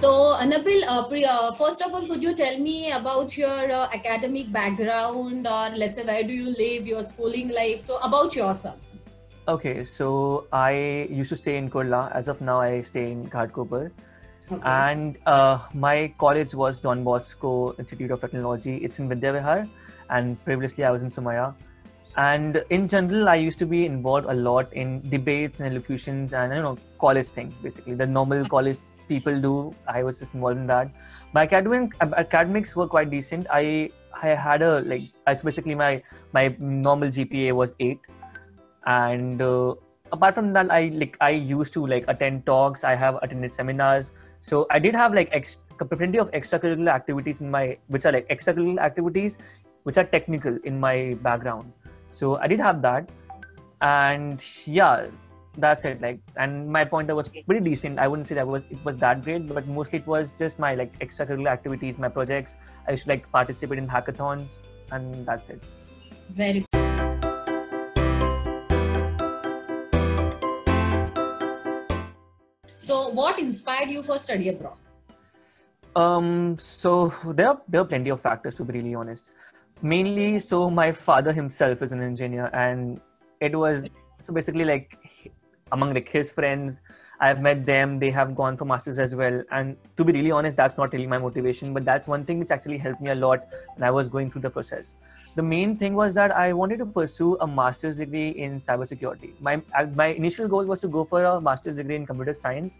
So, Nabil, first of all, could you tell me about your academic background, or let's say, where do you live, your schooling life? So, about yourself. Okay, so I used to stay in Kurla. As of now, I stay in Ghatkopar. Okay. And my college was Don Bosco Institute of Technology. It's in Vidyavihar, and previously I was in Somaya. And in general, I used to be involved a lot in debates and elocutions and college things. Basically, the normal college people do. I was just involved in that. My academics were quite decent. I had a basically my normal GPA was 8, and apart from that, I used to attend talks. I have attended seminars, so I did have plenty of extracurricular activities in my which are like extracurricular activities which are technical in my background. So I did have that, and yeah, that's it. And my pointer was pretty decent. I wouldn't say that it was that great, but mostly it was just my extracurricular activities, my projects. I used to participate in hackathons, and that's it. Very good. So, what inspired you for study abroad? So there are plenty of factors, to be really honest. Mainly, so my father himself is an engineer, and it was so basically among his friends, I've met them. They have gone for masters as well, and to be really honest, that's not really my motivation, but that's one thing which actually helped me a lot when I was going through the process. The main thing was that I wanted to pursue a master's degree in cybersecurity. My initial goal was to go for a master's degree in computer science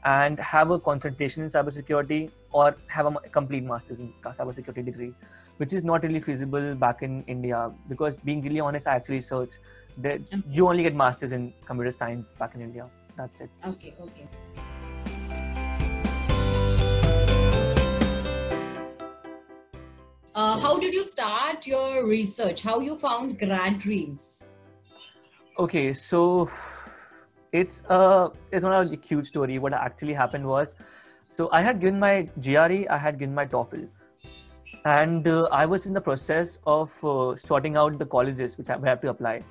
and have a concentration in cybersecurity, or have a complete master's in cybersecurity degree, which is not really feasible back in India, because being really honest, I actually searched that you only get masters in computer science back in India. That's it. Okay. How did you start your research? How you found Grad Dreams? Okay, so it's not a huge story. What actually happened was, so I had given my GRE, I had given my TOEFL, and I was in the process of sorting out the colleges which I have to apply.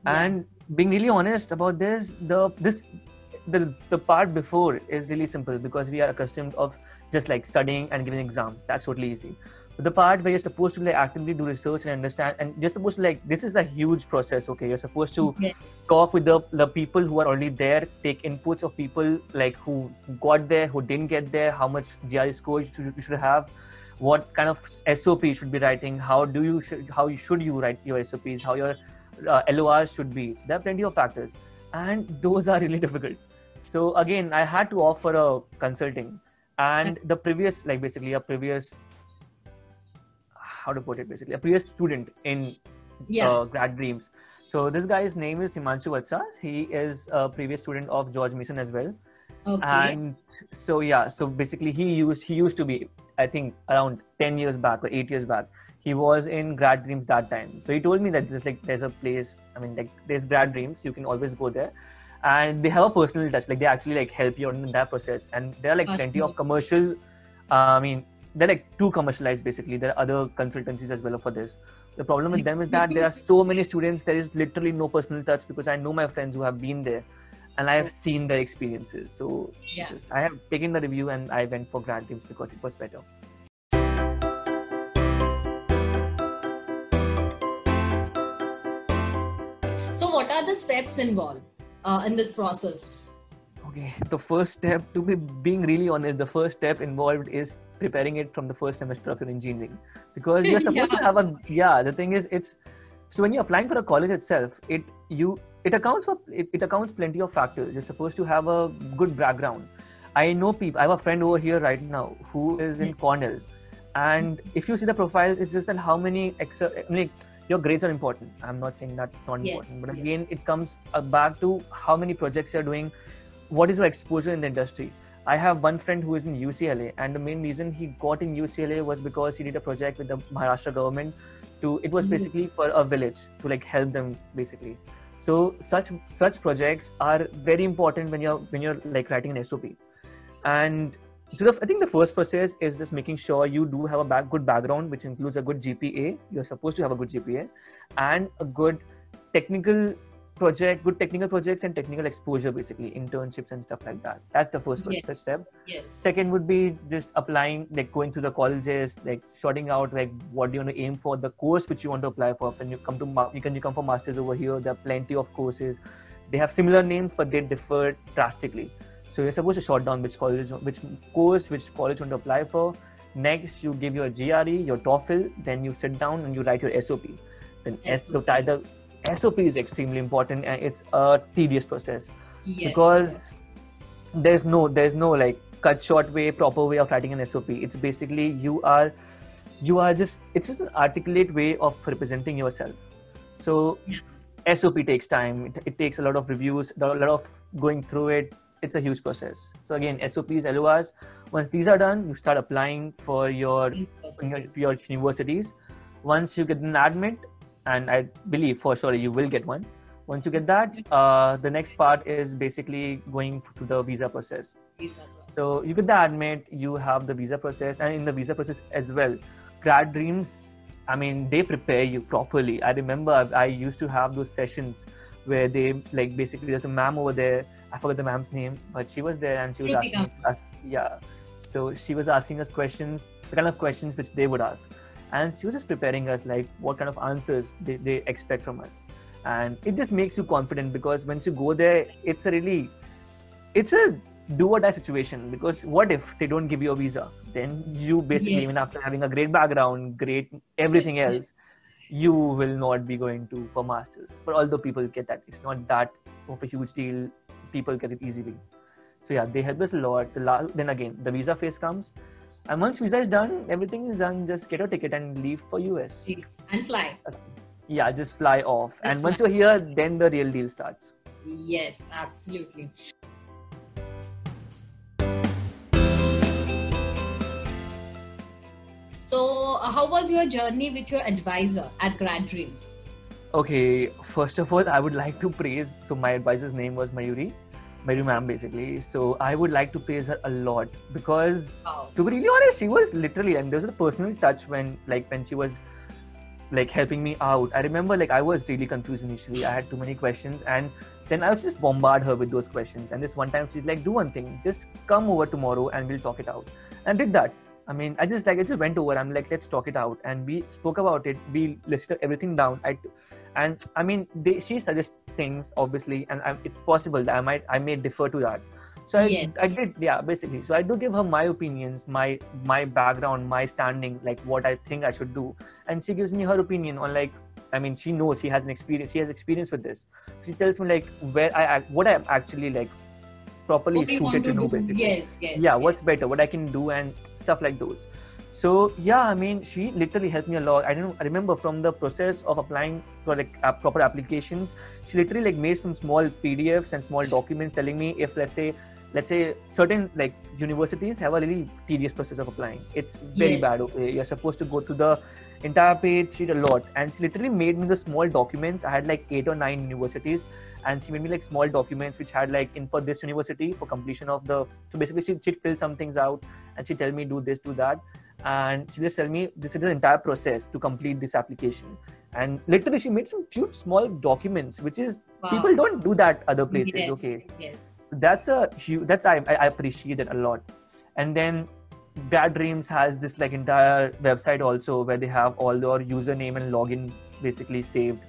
Yeah. And being really honest about this, the part before is really simple, because we are accustomed of just studying and giving exams. That's totally easy. But the part where you're supposed to actively do research and understand, and you're supposed to this is a huge process. Okay, you're supposed to talk with the people who are already there, take inputs of people who got there, who didn't get there, how much GRE score you should have, what kind of SOP you should be writing, how should you write your SOPs, how your LORs should be. So there are plenty of factors, and those are really difficult. So again, I had to offer a consulting, and the previous a previous student in Grad Dreams. So this guy's name is Himanshu Vatsa. He is a previous student of George Mason as well. Okay. And so basically he used to be, I think, around 10 years back or 8 years back. He was in Grad Dreams that time. So he told me that there's a place, there's Grad Dreams, you can always go there. And they have a personal touch, they actually help you in that process. And there are plenty of commercial, they're too commercialized basically. There are other consultancies as well for this. The problem with them is that there are so many students, there is literally no personal touch, because I know my friends who have been there and I have seen their experiences. So I have taken the review and I went for Grad Dreams because it was better. So what are the steps involved in this process? Okay, the first step, to be being really honest, the first step involved is preparing it from the first semester of your engineering, because you're supposed to have the thing is, it's so when you're applying for a college itself, it accounts plenty of factors. You're supposed to have a good background. I know people, I have a friend over here right now who is in Cornell, and if you see the profiles, it's just that how many your grades are important. I'm not saying that it's not important, but again, it comes back to how many projects you're doing. What is your exposure in the industry? I have one friend who is in UCLA, and the main reason he got in UCLA was because he did a project with the Maharashtra government. It was basically for a village to help them basically. So such projects are very important when you're writing an SOP. And so I think the first process is just making sure you do have a good background, which includes a good GPA. You're supposed to have a good GPA and a good technical good technical projects and technical exposure, basically internships and stuff like that. That's the first Yes. step. Yes. Second would be just applying, like going through the colleges, like sorting out like what do you want to aim for, the course which you want to apply for. When you come to you come for masters over here, there are plenty of courses. They have similar names, but they differ drastically. So you're supposed to sort down which course you want to apply for. Next, you give your GRE, your TOEFL, then you sit down and you write your SOP. Then the SOP is extremely important, and it's a tedious process. Yes. Because there's no like cut short way, proper way of writing an SOP. It's basically it's just an articulate way of representing yourself. So SOP takes time. It takes a lot of reviews, a lot of going through it. It's a huge process. So again, SOPs, LORs. Once these are done, you start applying for your universities. Once you get an admit, and I believe for sure you will get one. Once you get that, the next part is basically going to the visa process. So you get the admit, you have the visa process, and in the visa process as well, Grad Dreams, I mean, they prepare you properly. I remember I used to have those sessions where they like basically there's a ma'am over there. I forgot the ma'am's name, but she was there and she was asking us, So she was asking us questions, the kind of questions which they would ask. And she was just preparing us like what kind of answers they expect from us. And it just makes you confident, because once you go there, it's a do or die situation. Because what if they don't give you a visa? Then you basically, even after having a great background, great everything else, you will not be going for masters. But although people get that, it's not that of a huge deal. People get it easily. So yeah, they help us a lot. Then again, the visa phase comes. And once visa is done, everything is done. Just get a ticket and leave for US. And fly. Yeah, just fly off. And once you're here, then the real deal starts. Yes, absolutely. So how was your journey with your advisor at Grad Dreams? Okay, first of all, I would like to praise, so my advisor's name was Mayuri ma'am basically. So I would like to praise her a lot, because to be really honest, she was literally, and there was a personal touch when she was like helping me out. I remember like I was really confused initially. I had too many questions, and then I would just bombard her with those questions. And this one time she's like, do one thing, just come over tomorrow and we'll talk it out. And I did that. I mean, I just went over. I'm like, let's talk it out, and we spoke about it. We listed everything down. She suggests things obviously, and it's possible that I may differ to that. So I did, basically. So I do give her my opinions, my background, my standing, like what I think I should do, and she gives me her opinion on she knows she has experience with this. She tells me like what I'm actually like properly suited to do basically. What's better, what I can do, and stuff like those. So she literally helped me a lot. I remember from the process of applying for proper applications, she literally made some small PDFs and small documents telling me if let's say certain universities have a really tedious process of applying. It's very bad. Okay, you're supposed to go through the entire page, read a lot, and she literally made me the small documents. I had 8 or 9 universities, and she made me small documents which had in for this university for completion of the. So basically, she'd fill some things out and she'd tell me do this, do that, and she just tell me this is the entire process to complete this application. And literally, she made some cute small documents, which is people don't do that other places. Okay, that's I appreciate it a lot. And then Grad Dreams has this entire website also where they have all your username and login basically saved.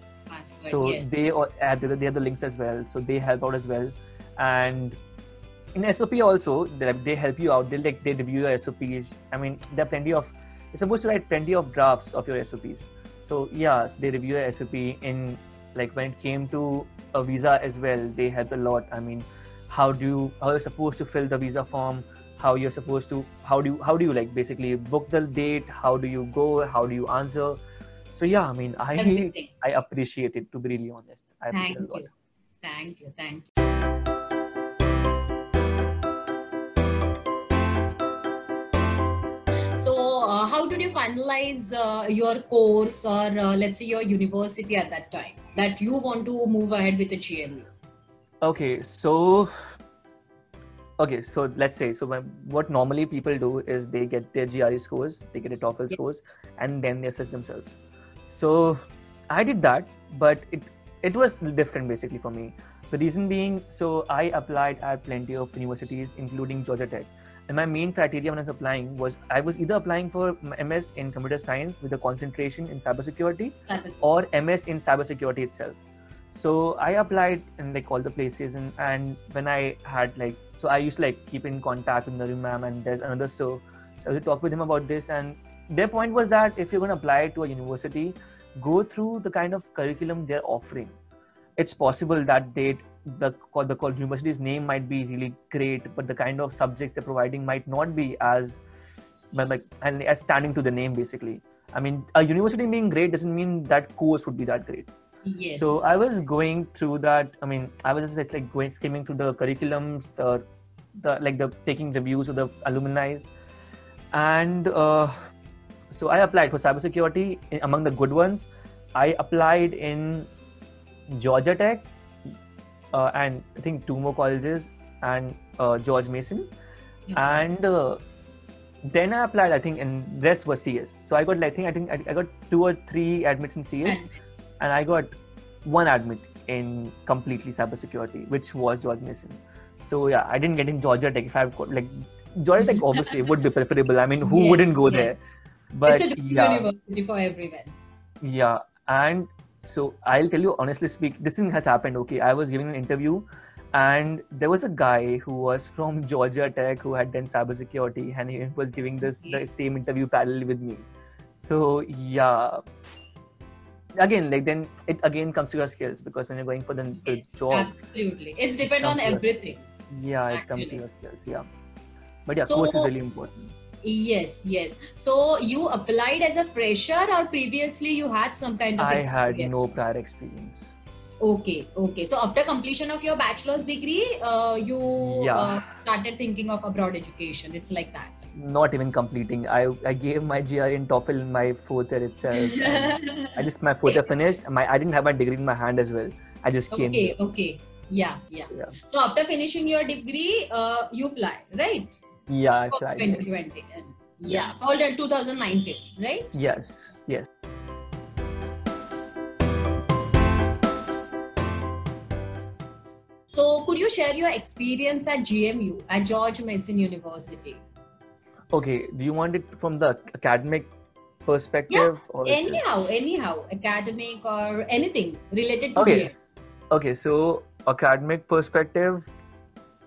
They have the links as well, so they help out as well. And in SOP also, they help you out. They review your SOPs. I mean, there are you're supposed to write plenty of drafts of your SOPs. So they review your SOP in when it came to a visa as well. They help a lot. I mean, how you're supposed to fill the visa form, how do you basically book the date, how do you go, how do you answer. So I appreciate it, to be really honest. I appreciate it a lot. Thank you. So how did you finalize your course or let's say your university at that time that you want to move ahead with the GMU? Okay, so let's say, what normally people do is they get their GRE scores, they get a TOEFL scores, and then they assess themselves. So I did that, but it was different basically for me. The reason being, so I applied at plenty of universities, including Georgia Tech. And my main criteria when I was applying was I was either applying for MS in computer science with a concentration in cybersecurity or MS in cybersecurity itself. So I applied in like all the places, and when I had like, so I used to like keep in contact with Naru ma'am, and there's another so I would talk with him about this, and their point was that if you're going to apply to a university, go through the kind of curriculum they're offering. It's possible that the university's name might be really great, but the kind of subjects they're providing might not be as standing to the name basically. I mean, a university being great doesn't mean that course would be that great. Yes. So I was going through that. I mean, I was just like skimming through the curriculums, the taking reviews of the alumni, and so I applied for cybersecurity. Among the good ones, I applied in Georgia Tech and I think 2 more colleges and George Mason. Okay. And then I applied, I think, and rest was CS. So I got, I think I got 2 or 3 admits in CS, and I got 1 admit in completely cybersecurity, which was George Mason. So yeah, I didn't get in Georgia Tech. If I got like Georgia Tech, obviously would be preferable. I mean, who wouldn't go there? But it's a different university for everyone. Yeah, and so I'll tell you honestly this thing has happened. Okay, I was giving an interview, and there was a guy who was from Georgia Tech who had done cybersecurity, and he was giving the same interview parallel with me. So yeah, again, like then it again comes to your skills, because when you're going for the job, absolutely, it's depend on everything. Yeah, it comes to your skills. Yeah, but yeah, course is really important. Yes. So you applied as a fresher, or previously you had some kind of experience? I had no prior experience. Okay. So after completion of your bachelor's degree, you started thinking of abroad education. It's like that. Not even completing. I gave my GRE in TOEFL in my 4th year itself. My 4th year finished. I didn't have my degree in my hand as well. I just came. Okay. Yeah. So after finishing your degree, you fly, right? Yeah, I tried. 2020. Yes. Followed in 2019, right? Yes. So could you share your experience at GMU, at George Mason University? Okay, do you want it from the academic perspective? Yeah, or anyhow, academic or anything related to GMU. Okay, so academic perspective,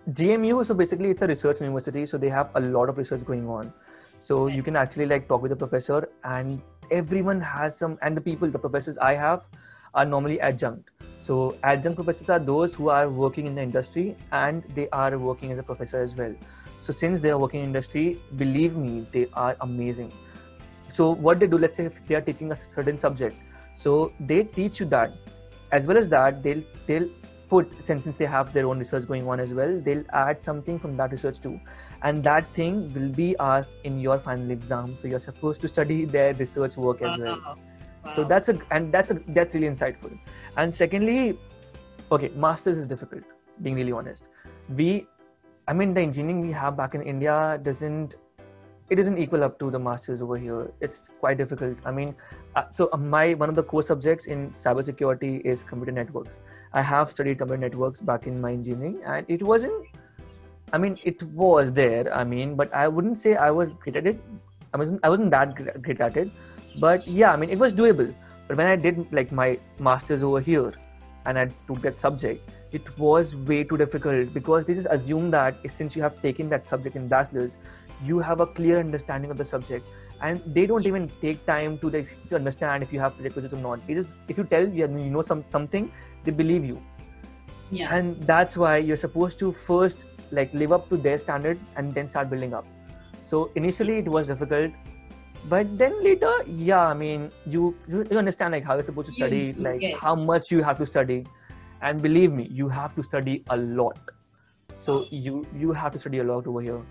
GMU, so basically it's a research university, so they have a lot of research going on. So you can actually like talk with the professor, and everyone has and the professors I have are normally adjunct. So adjunct professors are those who are working in the industry, and they are working as a professor as well. So since they are working in industry, believe me, they are amazing. So what they do, let's say if they are teaching us a certain subject, so they teach you that. As well as that, they'll put, since they have their own research going on as well, they'll add something from that research too, and that thing will be asked in your final exam. So you're supposed to study their research work as well. Wow. So that's really insightful. And secondly, okay, masters is difficult, being really honest. The engineering we have back in India doesn't equal up to the masters over here. It's quite difficult. One of the core subjects in cybersecurity is computer networks. I have studied computer networks back in my engineering, and it was there. But I wouldn't say I was great at it. I wasn't that great at it. But yeah, it was doable. But when I did like my masters over here, and I took that subject, it was way too difficult, because they just assume that since you have taken that subject in bachelor's, you have a clear understanding of the subject, and they don't even take time to understand if you have prerequisites or not. If you tell you know something, they believe you. Yeah. And that's why you're supposed to first like live up to their standard and then start building up. So initially it was difficult, but then later, you understand like how you're supposed to study, how much you have to study. And believe me, you have to study a lot. So you have to study a lot over here.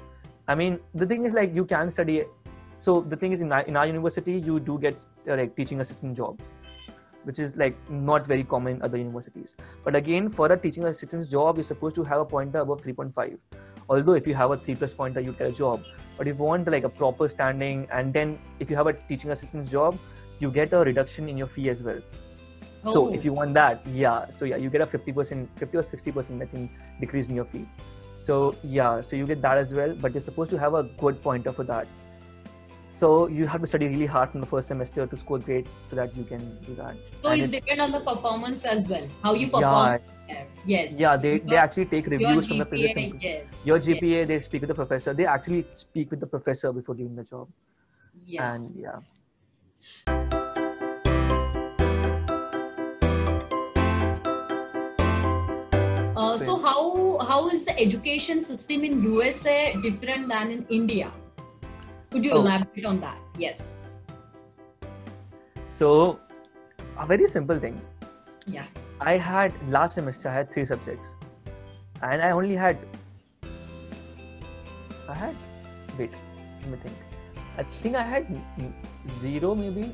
The thing is like you can study. So the thing is in our university, you do get like teaching assistant jobs, which is like not very common in other universities. But again, for a teaching assistant's job, you're supposed to have a pointer above 3.5. Although if you have a 3+ pointer, you get a job. But if you want like a proper standing, and then if you have a teaching assistant's job, you get a reduction in your fee as well. So Oh. if you want that, so you get a 50%, 50 or 60%, I think, decrease in your fee. So so you get that as well, but you're supposed to have a good pointer for that. So you have to study really hard from the first semester to score great so that you can do that. So And it's it's, depend on the performance as well, how you perform yeah, there. Yes. they actually take Your reviews from the previous GPA, yes. your Yes. GPA, they speak with the professor. They actually speak with the professor before giving the job. Yeah. And So how is the education system in USA different than in India? Could you elaborate on that? Yes. So a very simple thing. Yeah. I had last semester I had 3 subjects, and I only had wait, let me think. I think I had 0 maybe.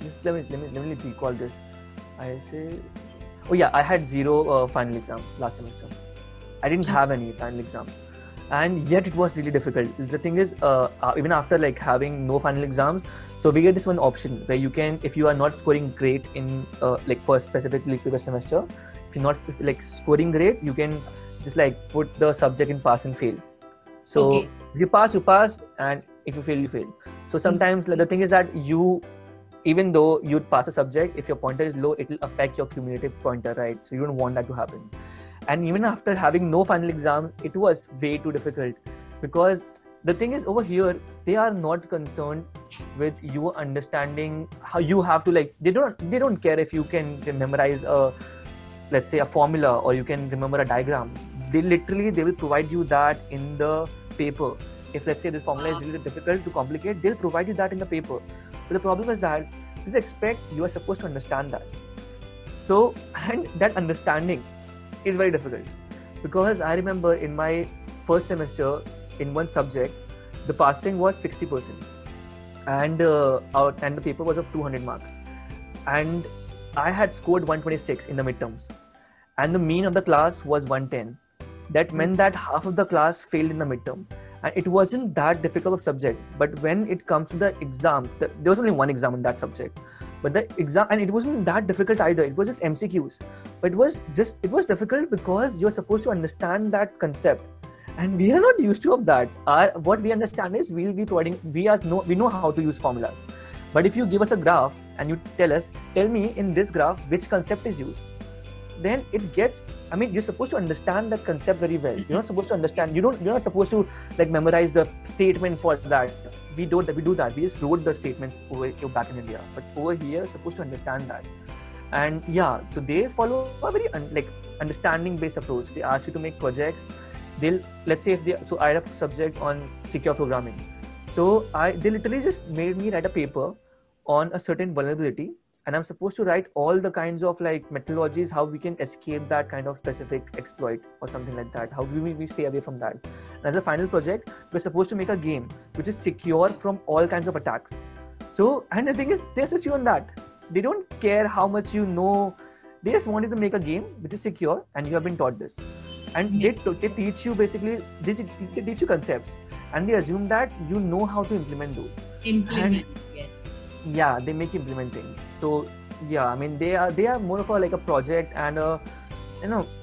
Just let me recall this. I say, I had 0 final exams last semester. I didn't have any final exams, and yet it was really difficult. The thing is, even after like having no final exams, so we get this one option where you can, if you are not scoring great in like for specifically previous semester, if you're not like scoring great, you can just like put the subject in pass and fail. So if you pass, and if you fail, you fail. So sometimes the thing is that even though you'd pass a subject, if your pointer is low, it will affect your cumulative pointer, right? So you don't want that to happen. And even after having no final exams, it was way too difficult, because the thing is, over here they are not concerned with you understanding how you have to, like, they don't care if you can memorize let's say a formula, or you can remember a diagram. They will provide you that in the paper. If let's say this formula is really difficult to complicate, they'll provide you that in the paper. But the problem is that they expect you are supposed to understand that. So, and that understanding is very difficult, because I remember in my first semester in one subject, the passing was 60%, and the paper was of 200 marks, and I had scored 126 in the midterms, and the mean of the class was 110. That meant that half of the class failed in the midterm. And it wasn't that difficult of subject, but when it comes to the exams, there was only one exam in that subject. But the exam, and it wasn't that difficult either. It was just MCQs. But it was difficult because you're supposed to understand that concept, and we are not used to of that. What we understand is we'll be providing. We know how to use formulas. But if you give us a graph and you tell me in this graph which concept is used, then it gets, I mean, you're supposed to understand that concept very well. You're not supposed to understand, you're not supposed to like memorize the statement for that. We do that. We just wrote the statements over back in India. But over here, you're supposed to understand that. And so they follow a very understanding based approach. They ask you to make projects. Let's say I had a subject on secure programming. So they literally just made me write a paper on a certain vulnerability, and I'm supposed to write all the kinds of like methodologies, how we can escape that kind of specific exploit or something like that. How do we stay away from that? And as a final project, we're supposed to make a game which is secure from all kinds of attacks. So, and the thing is, they assess you on that. They don't care how much you know. They just wanted to make a game which is secure, and you have been taught this. And they teach you basically, they teach you concepts, and they assume that you know how to implement those. Yes. They make you implement things. So I mean, they are more of a project and a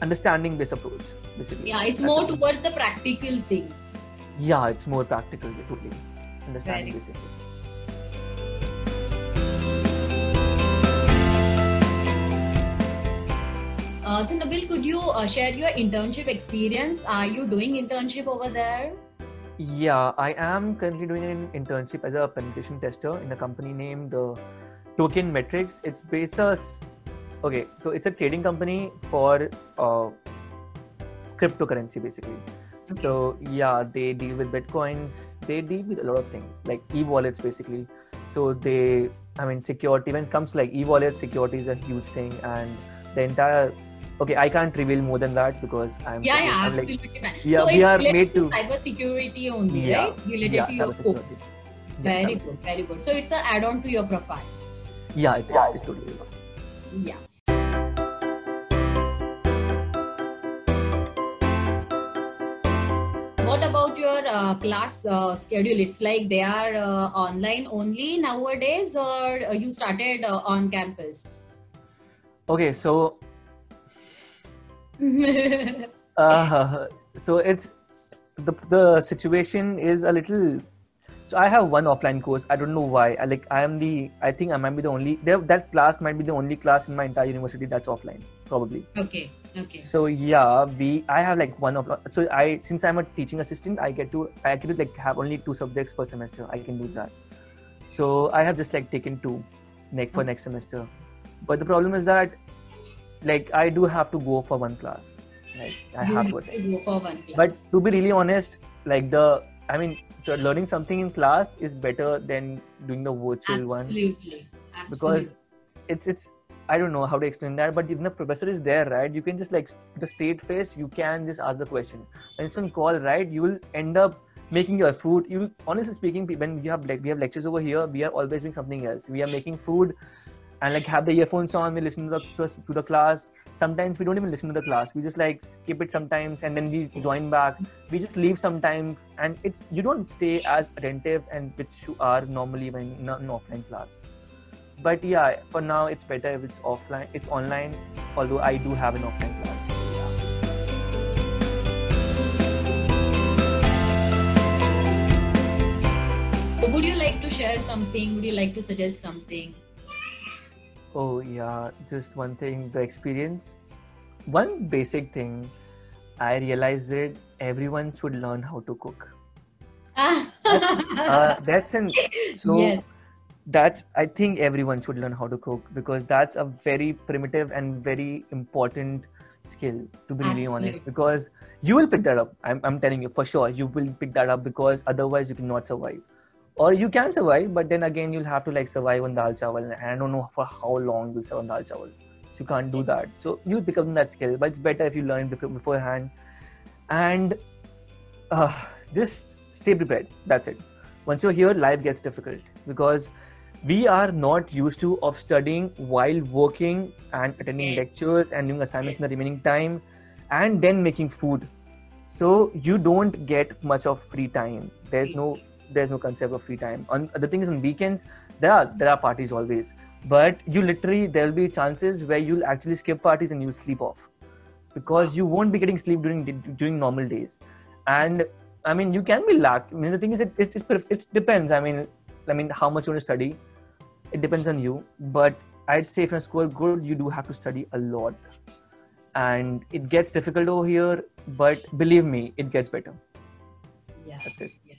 understanding based approach basically. It's more towards the practical things. It's more practical, totally understanding basically. So Nabil, could you share your internship experience? Are you doing internship over there? I am currently doing an internship as a penetration tester in a company named Token Metrics. It's a trading company for cryptocurrency basically. Okay. So they deal with bitcoins. They deal with a lot of things like e-wallets basically. So security, when it comes to like e-wallet, security is a huge thing, and the entire. Okay, I can't reveal more than that because I'm absolutely fine. So we are made to cyber security only, right? Related to your course. Very good. So it's an add-on to your profile. It is. It totally is. Yeah. what about your class schedule? It's like they are online only nowadays, or you started on campus? Okay, so so it's the situation is a little. So I have one offline course. I don't know why. I think I might be the only. That class might be the only class in my entire university that's offline, probably. Okay. Okay. So yeah, I have like one of. So since I'm a teaching assistant, I get to like have only 2 subjects per semester. I can do that. So I have just like taken 2 for next semester. But the problem is that like I do have to go for one class. Like I have to attend. Go for one class. But to be really honest, like so learning something in class is better than doing the virtual one. Absolutely. Because it's I don't know how to explain that, but if the professor is there, right, you can just like with a straight face, you can just ask the question. When it's on call, right, you will end up making your food. You honestly speaking, when we have lectures over here, we are always doing something else. We are making food and like have the earphones on, we listen to the class. Sometimes we don't even listen to the class. We just like skip it sometimes and then we join back. We just leave sometimes, and you don't stay as attentive and which you are normally when in an offline class. But yeah, for now it's better if it's offline. It's online, although I do have an offline class. Yeah. Would you like to share something? Would you like to suggest something? Oh yeah, just one thing, the experience. One basic thing, I realized that everyone should learn how to cook. That's I think everyone should learn how to cook, because that's a very primitive and very important skill, to be really honest, because you will pick that up. I'm telling you for sure, you will pick that up, because otherwise you cannot survive. Or you can survive, but then again you'll have to like survive on dal chawal, and I don't know for how long you'll survive on dal chawal. So you can't do that. So you'll pick up that skill, but it's better if you learn it beforehand. And just stay prepared. That's it. Once you're here, life gets difficult, because we are not used to of studying while working and attending lectures and doing assignments in the remaining time, and then making food. So you don't get much of free time. There's no concept of free time. The thing is, on weekends there are parties always, but there'll be chances where you'll actually skip parties and you'll sleep off, because you won't be getting sleep during normal days. And I mean, you can be lack. I mean, the thing is, it depends. I mean, how much you want to study, it depends on you. But I'd say if you score good, you do have to study a lot, and it gets difficult over here. But believe me, it gets better. Yeah, that's it. Yeah.